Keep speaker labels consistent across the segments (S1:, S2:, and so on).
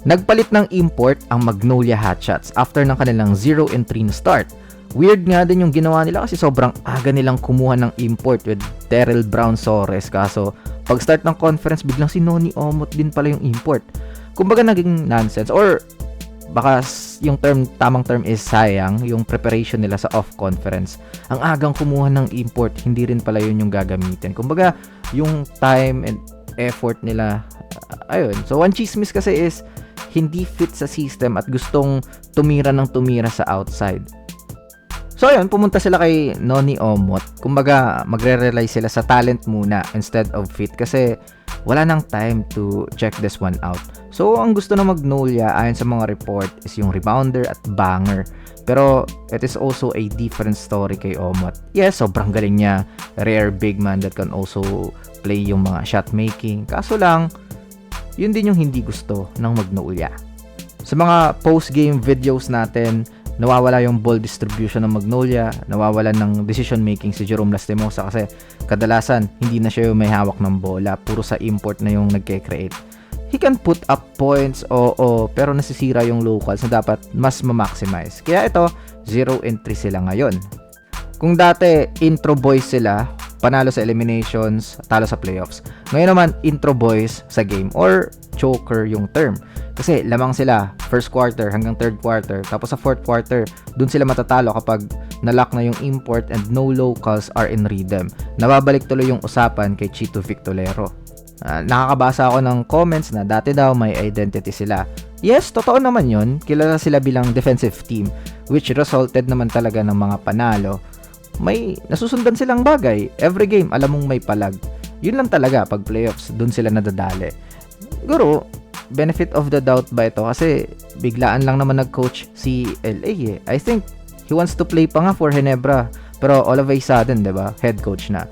S1: Nagpalit ng import ang Magnolia Hotshots after ng kanilang 0-3 na start. Weird nga din yung ginawa nila kasi sobrang aga nilang kumuha ng import with Terrell Brown Sores. Kaso pag start ng conference biglang si Noni Omot din pala yung import. Kumbaga naging nonsense, or baka yung tamang term is sayang yung preparation nila sa off conference. Ang agang kumuha ng import, hindi rin pala yun yung gagamitin. Kumbaga yung time and effort nila, ayun. So one chismis kasi is hindi fit sa system at gustong tumira sa outside. So ayun, pumunta sila kay Noni Omot. Kumbaga magre-rely sila sa talent muna instead of fit kasi wala nang time to check this one out. So ang gusto ng Magnolia ayon sa mga report is yung rebounder at banger. Pero it is also a different story kay Omot. Yes, sobrang galing niya. Rare big man that can also play yung mga shot making. Kaso lang, yun din yung hindi gusto ng Magnolia. Sa mga post-game videos natin, nawawala yung ball distribution ng Magnolia, nawawalan ng decision making si Jerome Lastimosa kasi kadalasan hindi na siya yung may hawak ng bola, puro sa import na yung nagke-create. He can put up points, pero nasisira yung locals na dapat mas ma-maximize. Kaya ito, 0-3 sila ngayon. Kung dati intro boys sila, panalo sa eliminations, talo sa playoffs. Ngayon naman, intro boys sa game or choker yung term. Kasi lamang sila first quarter hanggang third quarter. Tapos sa fourth quarter, dun sila matatalo kapag nalock na yung import and no locals are in rhythm. Nababalik tuloy yung usapan kay Chito Victolero. Nakakabasa ako ng comments na dati daw may identity sila. Yes, totoo naman yun. Kilala sila bilang defensive team which resulted naman talaga ng mga panalo. May nasusundan silang bagay. Every game, alam mong may palag. Yun lang talaga pag playoffs, dun sila nadadali. Siguro, benefit of the doubt ba ito? Kasi biglaan lang naman nag-coach si LA eh. I think he wants to play pa nga for Ginebra. Pero all of a sudden, diba? Head coach na.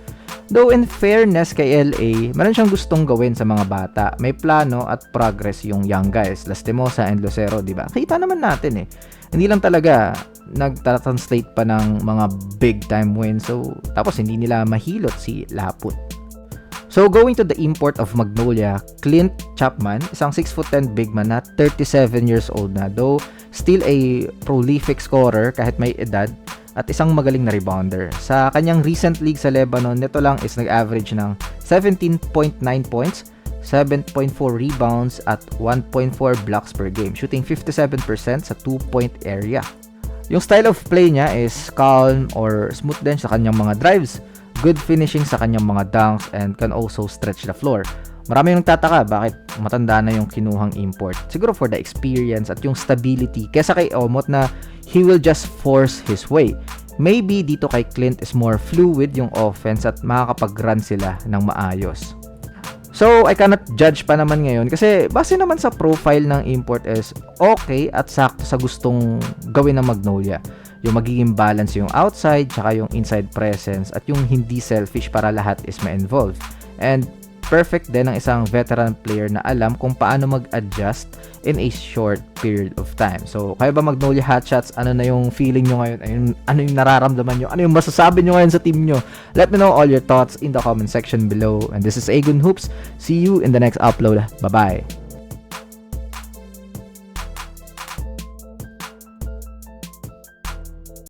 S1: Though in fairness kay LA, meron siyang gustong gawin sa mga bata. May plano at progress yung young guys, Lastimosa and Lucero, diba? Kita naman natin eh. Hindi lang talaga nagtatranslate pa ng mga big time wins. So, tapos hindi nila mahilot si Laput. So, going to the import of Magnolia, Clint Chapman, isang 6'10" big man na 37 years old na, though still a prolific scorer kahit may edad, at isang magaling na rebounder. Sa kanyang recent league sa Lebanon, nito lang is nag-average ng 17.9 points, 7.4 rebounds at 1.4 blocks per game, shooting 57% sa 2-point area. Yung style of play niya is calm or smooth din sa kanyang mga drives, good finishing sa kanyang mga dunks, and can also stretch the floor. Marami yung tataka bakit matanda na yung kinuhang import. Siguro for the experience at yung stability kesa kay Omot na he will just force his way. Maybe dito kay Clint is more fluid yung offense at makakapag-run sila ng maayos. So, I cannot judge pa naman ngayon kasi base naman sa profile ng import is okay at sakto sa gustong gawin ng Magnolia. Yung magiging balance yung outside tsaka yung inside presence at yung hindi selfish para lahat is ma-involve. And perfect din ang isang veteran player na alam kung paano mag-adjust in a short period of time. So, kayo ba Magnolia Hotshots? Ano na yung feeling nyo ngayon? Ano yung nararamdaman nyo? Ano yung masasabi nyo ngayon sa team nyo? Let me know all your thoughts in the comment section below. And this is Agun Hoops. See you in the next upload. Bye-bye!